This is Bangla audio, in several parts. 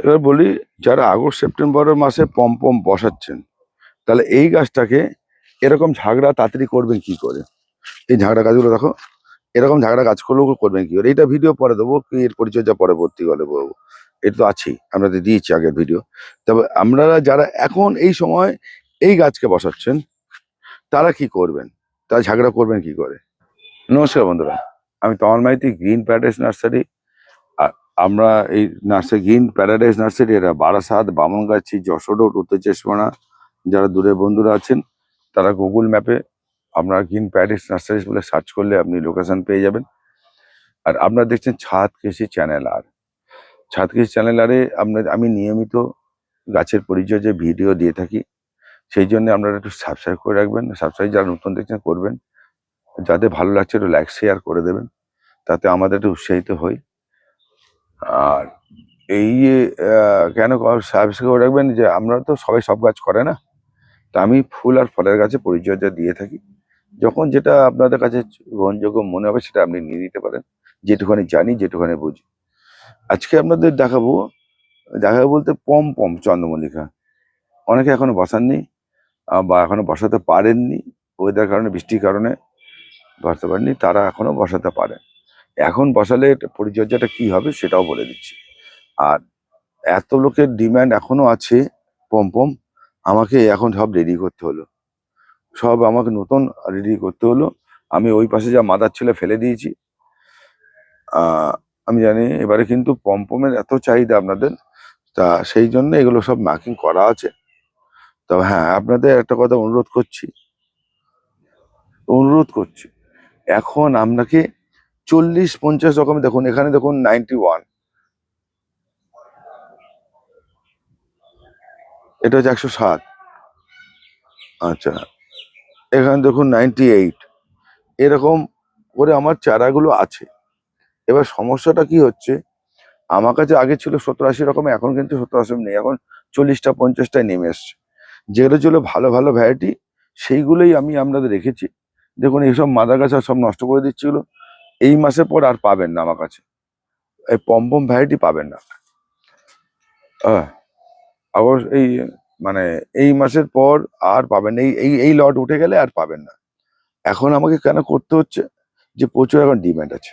এবার বলি, যারা আগস্ট সেপ্টেম্বরের মাসে পম বসাচ্ছেন, তাহলে এই গাছটাকে এরকম ঝাগড়া তাড়াতাড়ি করবেন কি করে? এই ঝাগড়া গাছগুলো দেখো, এরকম ঝাগড়া গাছগুলো করবেন কি করে? এটা ভিডিও পরে দেবো, কি এর পরিচর্যা পরবর্তী গলে বলবো। এটা তো আছেই, আপনাদের দিয়েছি আগের ভিডিও। তবে আপনারা যারা এখন এই সময় এই গাছকে বসাচ্ছেন, তারা কি করবেন? তারা ঝাগড়া করবেন কি করে? নমস্কার বন্ধুরা, আমি তমাল মাইতি, গ্রিন প্যারাডাইস নার্সারি। আর আমরা এই নার্সারি, গ্রিন প্যারাডাইস নার্সারি, এরা বারাসাত, বামনগাছি, যশোর রোড, উত্তর চশমানা। যারা দূরে বন্ধুরা আছেন, তারা গুগল ম্যাপে আপনার গ্রিন প্যারাডাইস নার্সারি বলে সার্চ করলে আপনি লোকেশন পেয়ে যাবেন। আর আপনারা দেখছেন ছাদ কৃষি চ্যানেল। আর ছাদ কৃষি চ্যানেল আরে আমি নিয়মিত গাছের পরিচর্যায় ভিডিও দিয়ে থাকি। সেই জন্য আপনারা একটু সাবস্ক্রাইব করে রাখবেন। সাবস্ক্রাইব যারা নতুন দেখছেন করবেন, যাদের ভালো লাগছে একটু লাইক শেয়ার করে দেবেন, তাতে আমাদের একটু উৎসাহিত হই। আর এই যে কেন সাবস্ক্রাইব করে রাখবেন, যে আমরা তো সবাই সব গাছ করে না, তা আমি ফুল আর ফলের গাছে পরিচর্যা দিয়ে থাকি। যখন যেটা আপনাদের কাছে গ্রহণযোগ্য মনে হবে সেটা আপনি নিয়ে নিতে পারেন, যেটুখানি জানি যেটুখানি বুঝি। আজকে আপনাদের দেখাবো বলতে পম চন্দ্রমল্লিকা। অনেকে এখনো বসাননি, বা এখনো বসাতে পারেননি, ওয়েদার কারণে, বৃষ্টির কারণে বসাতে পারেননি, তারা এখনো বসাতে পারে। এখন বসালে পরিচর্যাটা কি হবে সেটাও বলে দিচ্ছি। আর এত লোকের ডিমান্ড এখনো আছে পম, আমাকে এখন সব রেডি করতে হলো, সব আমাকে নতুন রেডি করতে হলো। আমি ওই পাশে যা মাদার ছিল ফেলে দিয়েছি। আমি জানি এবারে কিন্তু পমের এত চাহিদা আপনাদের, তা সেই জন্য এগুলো সব মার্কিং করা আছে। তবে হ্যাঁ, আপনাদের একটা কথা অনুরোধ করছি, এখন আপনাকে 40-50 রকমের, দেখুন এখানে দেখুন 91, এটা হচ্ছে 107, আচ্ছা এখানে দেখুন 98, এরকম করে আমার চারাগুলো আছে। এবার সমস্যাটা কি হচ্ছে, আমার কাছে আগে ছিল 70-80 রকম, এখন কিন্তু 70-80 নেই, এখন 40-50টায় নেমে এসছে। যেগুলো ছিল ভালো ভালো ভ্যারাইটি, সেইগুলোই আমি আপনাদের রেখেছি। দেখুন এইসব মাদা গাছ সব নষ্ট করে দিচ্ছিল। এই মাসের পর আর পাবেন না আমার কাছে এই পম ভ্যারাইটি, পাবেন না। অবশ্য এই মানে এই মাসের পর আর পাবেন, এই এই এই লট উঠে গেলে আর পাবেন না। এখন আমাকে কেন করতে হচ্ছে, যে প্রচুর এখন ডিমান্ড আছে।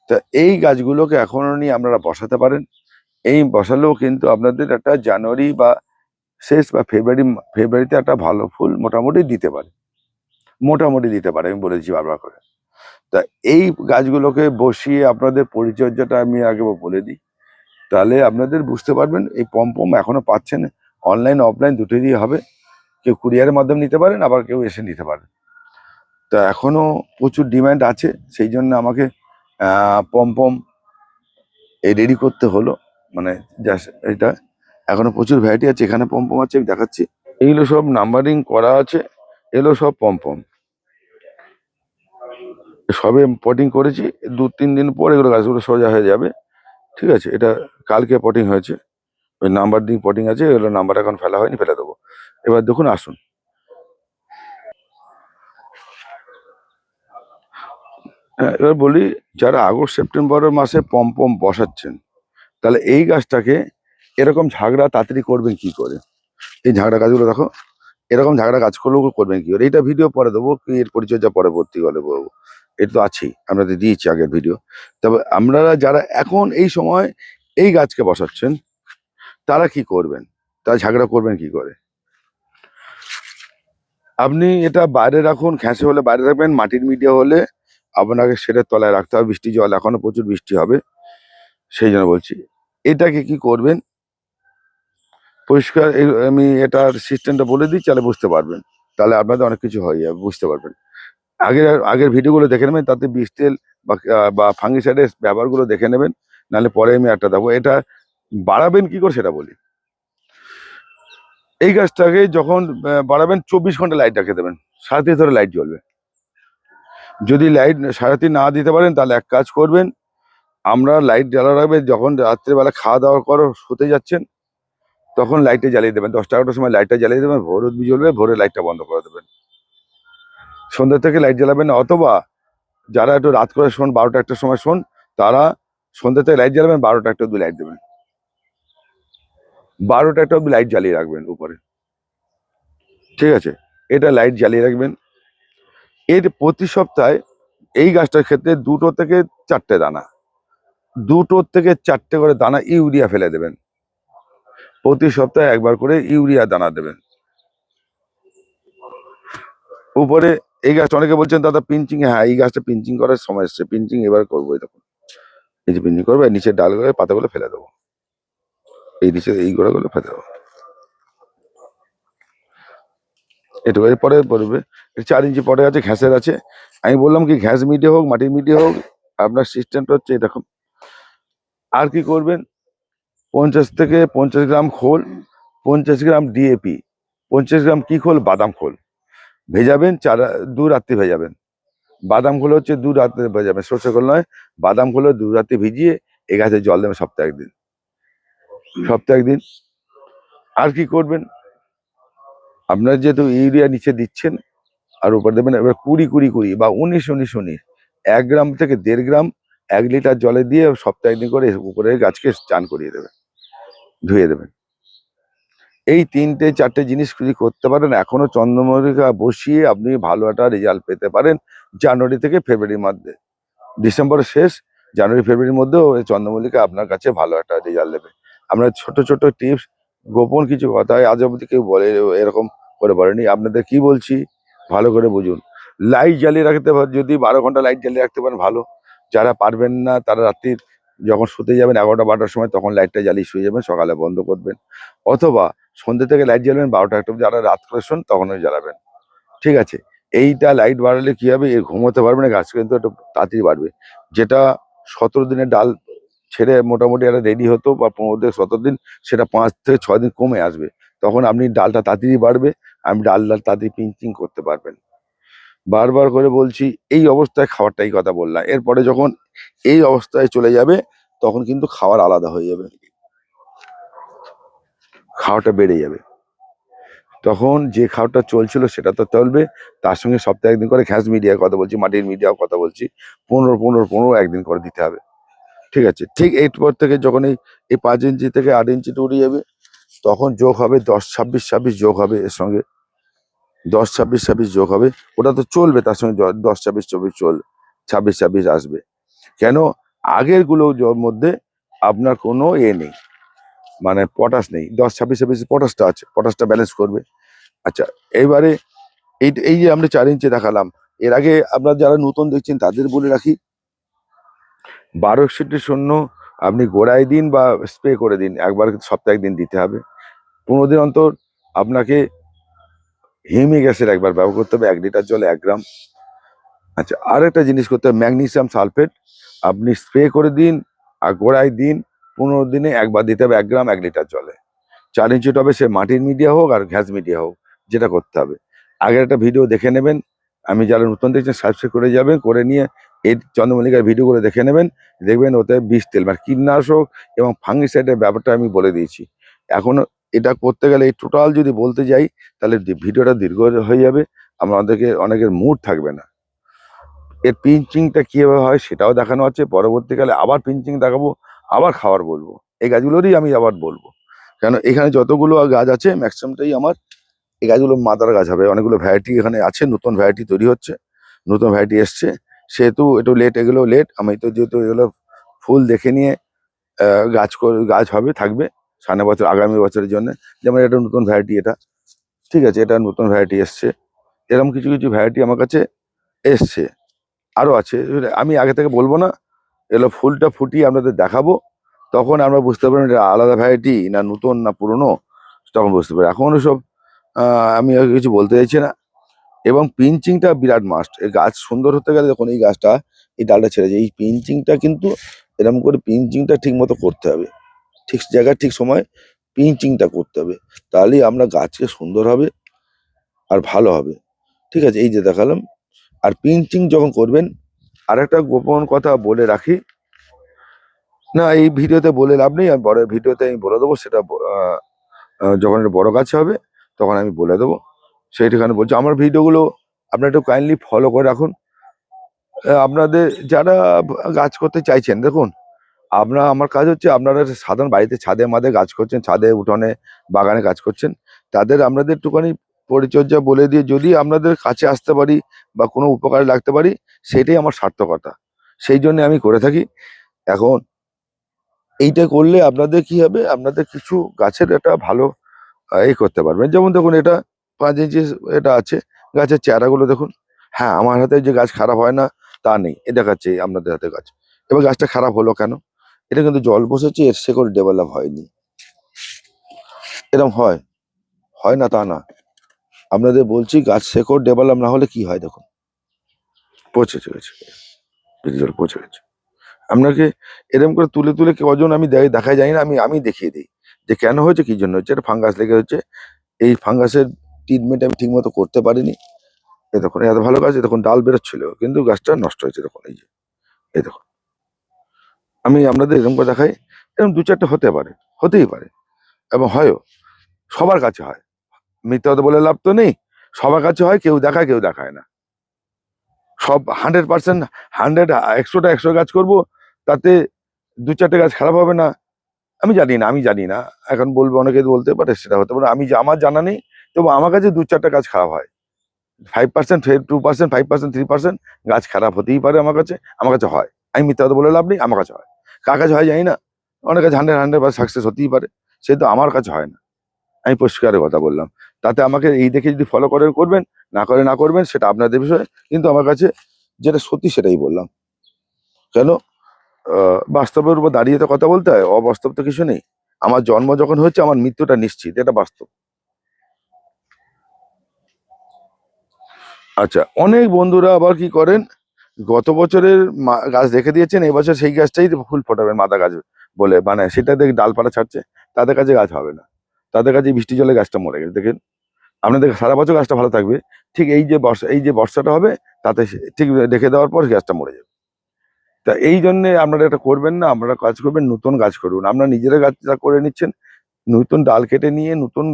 তা এই গাছগুলোকে এখনো নিয়ে আপনারা বসাতে পারেন। এই বসালেও কিন্তু আপনাদের একটা জানুয়ারি বা শেষ বা ফেব্রুয়ারিতে একটা ভালো ফুল মোটামুটি দিতে পারে, আমি বলেছি বারবার করে। তা এই গাছগুলোকে বসিয়ে আপনাদের পরিচর্যাটা আমি আগে বলে দিই, তাহলে আপনাদের বুঝতে পারবেন। এই পম এখনো পাচ্ছেন, অনলাইন অফলাইন দুটোই দিয়ে হবে। কেউ কুরিয়ারের মাধ্যমে নিতে পারেন, আবার কেউ এসে নিতে পারেন। তা এখনো প্রচুর ডিমান্ড আছে, সেই জন্য আমাকে পম এই রেডি করতে হলো। মানে জাস্ট এটা এখনো প্রচুর ভ্যারাইটি আছে, এখানে পম আছে, আমি দেখাচ্ছি। এইগুলো সব নাম্বারিং করা আছে, এগুলো সব পম সবে পটিং করেছি। 2-3 দিন পর এগুলো গাছগুলো সোজা হয়ে যাবে। ঠিক আছে, এটা কালকে পটিং হয়েছে, ওই নাম্বার দিয়ে পটিং আছে, এগুলো নাম্বার এখন ফেলা হয়নি, ফেলে দেবো। এবার দেখুন, আসুন। এবার বলি, যারা আগস্ট সেপ্টেম্বরের মাসে পম বসাচ্ছেন, তাহলে এই গাছটাকে এরকম ঝাগড়া তাড়াতাড়ি করবেন কি করে? এই ঝাগড়া গাছগুলো দেখো, এরকম ঝাগড়া গাছগুলো করবেন কি করে? এটা ভিডিও পরে দেবো, কি এর পরিচর্যা পরবর্তী গলে বলবো। এটা তো আছেই, আপনাদের দিয়েছি আগের ভিডিও। তবে আপনারা যারা এখন এই সময় এই গাছকে বসাচ্ছেন, তারা কি করবেন? তারা ঝাগড়া করবেন কি করে? আপনি এটা বাইরে রাখুন, ঘ্যাসে হলে বাইরে রাখবেন, মাটির মিডিয়া হলে আপনাকে সেটার তলায় রাখতে হবে। বৃষ্টি জল, এখনো প্রচুর বৃষ্টি হবে, সেই জন্য বলছি। এটাকে কি করবেন পরিষ্কার, আমি এটার সিস্টেমটা বলে দিই, তাহলে বুঝতে পারবেন। তাহলে আপনাদের অনেক কিছু হয়ে যাবে, বুঝতে পারবেন। আগের ভিডিওগুলো দেখে নেবেন, তাতে বিষ তেল বা ফাঙ্গিসাইডের ব্যবহারগুলো দেখে নেবেন। নাহলে পরে আমি একটা দেবো, এটা বাড়াবেন কি করে সেটা বলি। এই গাছটাকে যখন বাড়াবেন, 24 ঘন্টা লাইট রেখে দেবেন, 3.5 ধরে লাইট জ্বলবে। যদি লাইট 3.5 না দিতে পারেন, তাহলে এক কাজ করবেন, আমরা লাইট জ্বালা রাখবেন, যখন রাত্রেবেলা খাওয়া দাওয়া করো শুতে যাচ্ছেন, তখন লাইটটা জ্বালিয়ে দেবেন। 10টা-11টার সময় লাইটটা জ্বালিয়ে দেবেন, ভোর অবধি জ্বলবে, ভোরে লাইটটা বন্ধ করে দেবেন। সন্ধ্যা থেকে লাইট জ্বালাবেন না। অথবা যারা একটু রাত করে শোন, 12টা-1টার সময় শোন, তারা সন্ধ্যা থেকে লাইট জ্বালাবেন, 12টা-1টা অবধি লাইট দেবেন। 12টা একটা অব্দি লাইট জ্বালিয়ে রাখবেন উপরে, ঠিক আছে? এটা লাইট জ্বালিয়ে রাখবেন। এর প্রতি সপ্তাহে এই গাছটার ক্ষেত্রে 2 থেকে 4টে দানা, 2 থেকে 4টে করে দানা ইউরিয়া ফেলে দেবেন। প্রতি সপ্তাহে একবার করে ইউরিয়া দানা দেবেন উপরে। এই গাছটা অনেকে বলছেন দাদা পিঞ্চিং, হ্যাঁ এই গাছটা পিঞ্চিং করার সময় এসছে, পিঞ্চিং এবার করবো। দেখুন এই যে পিঞ্চিং করবো, নিচের ডালগুলো পাতাগুলো ফেলে দেবো, এই নিচে এই গোড়াগুলো ফেলে দেবো, এটুকু। এরপরে পড়বে 4 ইঞ্চি পটে আছে, ঘ্যাসের আছে। আমি বললাম কি ঘ্যাস মিডিয়া হোক মাটির মিডিয়া হোক, আপনার সিস্টেমটা হচ্ছে এরকম। আর কি করবেন, 50 থেকে 50 গ্রাম খোল, 50 গ্রাম ডিএপি, 50 গ্রাম কি খোল, বাদাম খোল ভেজাবেন, 2 রাত্রি ভেজাবেন। বাদাম খোল হচ্ছে 2 রাত্রে ভেজাবেন, সর্ষে খোল নয়। বাদাম খোল 2 রাত্রি ভিজিয়ে এ গাছে জল দেবেন সপ্তাহে একদিন, সপ্তাহে একদিন। আর কি করবেন, আপনার যেহেতু ইউরিয়া নিচে দিচ্ছেন আর উপর দেবেন, এবার 20-20-20 বা 19-19-19 1 গ্রাম থেকে 1.5 গ্রাম 1 লিটার জলে দিয়ে সপ্তাহে একদিন করে উপরে গাছকে চান করিয়ে দেবেন, ধুয়ে দেবেন। এই 3-4টে জিনিস যদি করতে পারেন, এখনো চন্দ্রমল্লিকা বসিয়ে আপনি ভালো একটা রেজাল্ট পেতে পারেন জানুয়ারি থেকে ফেব্রুয়ারির মধ্যে। ডিসেম্বরের শেষ, জানুয়ারি ফেব্রুয়ারির মধ্যেও এই চন্দ্রমল্লিকা আপনার কাছে ভালো একটা রেজাল্ট দেবে। আমরা ছোট ছোট টিপস, গোপন কিছু কথা আজ অবধি কেউ বলে এরকম করে বলেনি। আপনাদের কি বলছি ভালো করে বুঝুন। লাইট জ্বালিয়ে রাখতে যদি 12 ঘন্টা লাইট জ্বালিয়ে রাখতে পারেন ভালো। যারা পারবেন না তারা রাত্রির যখন শুতে যাবেন 11টা-12টার সময় তখন লাইটটা জ্বালিয়ে শুয়ে যাবেন, সকালে বন্ধ করবেন। অথবা সন্ধ্যে থেকে লাইট জ্বালাবেন 12টা একটা, যারা রাত করে শোন তখনই জ্বালাবেন, ঠিক আছে? এইটা লাইট বাড়ালে কি হবে, ঘুমোতে পারবে না, গাছ কিন্তু একটু তাড়াতাড়ি বাড়বে। যেটা 17 দিনের ডাল ছেড়ে মোটামুটি একটা রেডি হতো বা 15 থেকে 17 দিন, সেটা 5 থেকে 6 দিন কমে আসবে। তখন আপনি ডালটা তাড়াতাড়ি বাড়বে, আপনি ডাল তাড়াতাড়ি পিঞ্চিং করতে পারবেন। বারবার করে বলছি, এই অবস্থায় খাবারটাই কথা বললাম। এরপরে যখন এই অবস্থায় চলে যাবে তখন কিন্তু খাবার আলাদা হয়ে যাবে, খাওয়াটা বেড়ে যাবে। তখন যে খাওয়াটা চলছিল সেটা তো চলবে, তার সঙ্গে সপ্তাহে একদিন করে ঘ্যাস মিডিয়ার কথা বলছি, মাটির মিডিয়ার কথা বলছি, 15-15-15 একদিন করে দিতে হবে, ঠিক আছে? ঠিক এরপর থেকে যখন এই 5 ইঞ্চি থেকে 8 ইঞ্চিতে উঠে যাবে তখন যোগ হবে 10-26-26 যোগ হবে এর সঙ্গে, 10-26-26 যোগ হবে। ওটা তো চলবে, তার সঙ্গে 10-26-24 26-26 আসবে। কেন, আগের গুলো মধ্যে আপনার কোনো নেই, মানে পটাশ নেই। 10-26-26 পটাশটা আছে, পটাশটা ব্যালেন্স করবে। আচ্ছা, এবারে এই যে আমরা 4 ইঞ্চি দেখালাম, এর আগে আপনার যারা নতুন দেখছেন তাদের বলে রাখি, 1261 আপনি গোড়ায় দিন বা স্প্রে করে দিন, একবার সপ্তাহে একদিন দিতে হবে। 15 দিন অন্তর আপনাকে হিউমিক অ্যাসিড একবার ব্যবহার করতে হবে, 1 লিটার জলে 1 গ্রাম। আচ্ছা, আর একটা জিনিস করতে হবে, ম্যাগনেসিয়াম সালফেট আপনি স্প্রে করে দিন আর গোড়ায় দিন, 15 দিনে একবার দিতে হবে 1 গ্রাম 1 লিটার জলে। 4 ইঞ্চি টবে সে মাটির মিডিয়া হোক আর ঘ্যাস মিডিয়া হোক, যেটা করতে হবে। আগের একটা ভিডিও দেখে নেবেন, আমি যারা নতুন দেখছেন সাবস্ক্রাইব করে যাবেন, করে নিয়ে এই চন্দ্রমল্লিকার ভিডিওগুলো দেখে নেবেন, দেখবেন ওতে বিষ তেল মানে কীটনাশক এবং ফাঙ্গিসাইডের ব্যাপারটা আমি বলে দিয়েছি। এখন এটা করতে গেলে এই টোটাল যদি বলতে যাই তাহলে ভিডিওটা দীর্ঘ হয়ে যাবে, আমাদেরকে অনেকের মুড থাকবে না। এর পিঞ্চিংটা কিভাবে হয় সেটাও দেখানো আছে, পরবর্তীকালে আবার পিঞ্চিং দেখাবো, আবার খাবার বলবো, এই গাছগুলোরই আমি আবার বলবো। কেন এখানে যতগুলো গাছ আছে ম্যাক্সিমামটাই আমার এই গাছগুলো মাদার গাছ হবে। অনেকগুলো ভ্যারাইটি এখানে আছে, নতুন ভ্যারাইটি তৈরি হচ্ছে, নতুন ভ্যারাইটি এসছে, সেহেতু একটু লেট, এগুলো লেট। আমি তো যেহেতু এগুলো ফুল দেখে নিয়ে গাছ হবে, থাকবে সামনের বছর, আগামী বছরের জন্য। যেমন এটা নতুন ভ্যারাইটি, এটা ঠিক আছে, এটা নতুন ভ্যারাইটি এসছে। এরকম কিছু কিছু ভ্যারাইটি আমার কাছে এসছে, আরো আছে, আমি আগে থেকে বলবো না। এগুলো ফুলটা ফুটিয়ে আপনাদের দেখাবো, তখন আমরা বুঝতে পারবেন এটা আলাদা ভ্যারাইটি না নতুন না পুরনো, তখন বুঝতে পারি। এখন সব আমি আর কিছু বলতে চাইছি না। এবং পিঞ্চিংটা বিরাট মাস্ট, এই গাছ সুন্দর হতে গেলে যখন এই গাছটা এই ডালটা ছেড়ে যায়, এই পিঞ্চিংটা কিন্তু এরকম করে পিঞ্চিংটা ঠিক মতো করতে হবে, ঠিক জায়গায় ঠিক সময় পিঞ্চিংটা করতে হবে, তাহলেই আমরা গাছকে সুন্দর হবে আর ভালো হবে, ঠিক আছে? এই যে দেখালাম। আর পিঞ্চিং যখন করবেন, আর একটা গোপন কথা বলে রাখি, না এই ভিডিওতে বলে লাভ নেই, আমি বড় ভিডিওতে আমি বলে দেবো, সেটা যখন একটা বড় গাছ হবে তখন আমি বলে দেবো, সেইটাখানে বলছি। আমার ভিডিওগুলো আপনারা একটু কাইন্ডলি ফলো করে রাখুন। আপনাদের যারা গাছ করতে চাইছেন, দেখুন আমার কাজ হচ্ছে, আপনারা সাধারণ বাড়িতে ছাদে মাদে গাছ করছেন, ছাদে উঠোনে বাগানে কাজ করছেন, তাদের আপনাদের একটুখানি পরিচর্যা বলে দিয়ে যদি আপনাদের কাছে আসতে পারি বা কোনো উপকারে লাগতে পারি, সেটাই আমার সার্থকতা। সেই জন্য আমি করে থাকি। এখন এইটা করলে আপনাদের কি হবে, আপনাদের কিছু গাছের একটা ভালো এই করতে পারবেন। যেমন দেখুন, এটা 5 ইঞ্চি এটা আছে, গাছের চেহারাগুলো দেখুন। হ্যাঁ, আমার হাতে যে গাছ খারাপ হয় না তা নেই, এ দেখাচ্ছে আপনাদের হাতে গাছ। এবার গাছটা খারাপ হলো কেন? এটা কিন্তু জল বসেছে, এর শেকড় ডেভেলপ হয়নি। এরকম হয়, হয় না তা না। আপনাদের বলছি, গাছ শেকড় ডেভেলপ না হলে কি হয় দেখুন, পচে গেছে, জল পচে গেছে। আপনাকে এরকম করে তুলে তুলে কজন আমি দেখাই যায় না, আমি দেখিয়ে দিই যে কেন হয়েছে, কি জন্য হচ্ছে। এটা ফাঙ্গাস লেগে হচ্ছে। এই ফাঙ্গাসের ট্রিটমেন্ট আমি ঠিক মতো করতে পারিনি। এই দেখুন, এত ভালো গাছ, দেখুন ডাল বেরোচ্ছিল, কিন্তু গাছটা নষ্ট হয়েছে। দেখুন এই যে, এই দেখুন, আমি আপনাদের এরকম করে দেখাই। এরকম 2-4টে হতে পারে, হতেই পারে, এবং হয়ও, সবার কাছে হয়। মিথ্যা কথা বলে লাভ তো নেই। সবার কাছে হয়, কেউ দেখায় কেউ দেখায় না। সব 100%, 100 গাছ করব, তাতে 2-4টে গাছ খারাপ হবে না? আমি জানি না। এখন বলবে, অনেকে বলতে পারে, সেটা হতে পারে। আমার জানা নেই। তবু আমার কাছে 2-4টে গাছ খারাপ হয়। 5%, 2%, 5%, 3% গাছ খারাপ হতেই পারে আমার কাছে হয়। আমি মিথ্যা কথা বলে লাভ নেই, আমার কাছে হয়। কার কাছে হয় জানি না। অনেক কাছে 100 সাকসেস হতেই পারে, সে তো আমার কাছে হয় না। আমি পরিষ্কারের কথা বললাম। তাতে আমাকে এই দেখে যদি ফলো করবেন, না করবেন, সেটা আপনাদের বিষয়। কিন্তু আমার কাছে যেটা সত্যি সেটাই বললাম। কেন? বাস্তবের উপর দাঁড়িয়ে তো কথা বলতে হয়, অবাস্তব তো কিছু নেই। আমার জন্ম যখন হচ্ছে, আমার মৃত্যুটা নিশ্চিত, এটা বাস্তব। আচ্ছা, অনেক বন্ধুরা আবার কি করেন, গত বছরের গাছ রেখে দিয়েছেন, এই বছর সেই গাছটাই ফুল ফোটাবেন, মাদা গাছ বলে, মানে সেটা দেখে ডালপালা ছাড়ছে। তাদের কাছে গাছ হবে না। তাদের কাছে বৃষ্টি জলে গাছটা মরে গেছে। দেখেন, আপনাদের সারা বছর গাছটা ভালো থাকবে, ঠিক এই যে বর্ষাটা হবে, তাতে ঠিক রেখে দেওয়ার পর গাছটা মরে যাবে। তা এই জন্য আপনারা এটা করবেন না। আপনারা কাজ করবেন, নতুন গাছ করুন। আপনারা নিজেরা গাছটা করে নিচ্ছেন, নতুন ডাল কেটে নিয়ে নতুন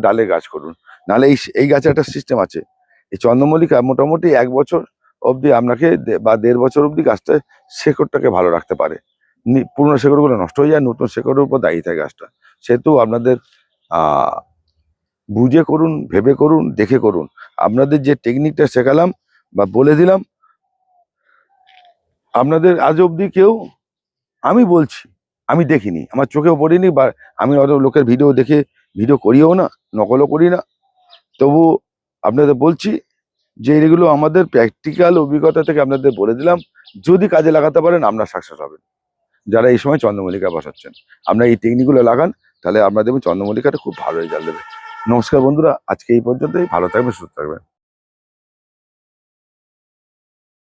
ডালে গাছ করুন। নাহলে এই গাছের একটা সিস্টেম আছে। এই চন্দ্রমল্লিকা মোটামুটি 1 বছর অবধি আপনাকে বা 1.5 বছর অবধি গাছটা শেকড়টাকে ভালো রাখতে পারে। পুরোনো শেকড়গুলো নষ্ট হয়ে যায়, নতুন শেকড়ের উপর দাঁড়িয়ে থাকে গাছটা। সেহেতু আপনাদের আহ বুঝে করুন, ভেবে করুন, দেখে করুন। আপনাদের যে টেকনিকটা শেখালাম বা বলে দিলাম, আপনাদের আজ অবধি কেউ, আমি বলছি, আমি দেখিনি, আমার চোখেও পড়িনি, বা আমি অত লোকের ভিডিও দেখে ভিডিও করিও না, নকলও করি না। তবু আপনাদের বলছি যে এগুলো আমাদের প্র্যাকটিক্যাল অভিজ্ঞতা থেকে আপনাদের বলে দিলাম। যদি কাজে লাগাতে পারেন, আপনার সাকসেস হবেন। যারা এই সময় চন্দ্রমল্লিকা বসাচ্ছেন, আপনারা এই টেকনিকগুলো লাগান, তাহলে আপনারা দেখবেন চন্দ্রমল্লিকাটা খুব ভালো রেজাল্ট দেবে। নমস্কার বন্ধুরা, আজকে এই পর্যন্তই। ভালো থাকবেন, সুস্থ থাকবেন।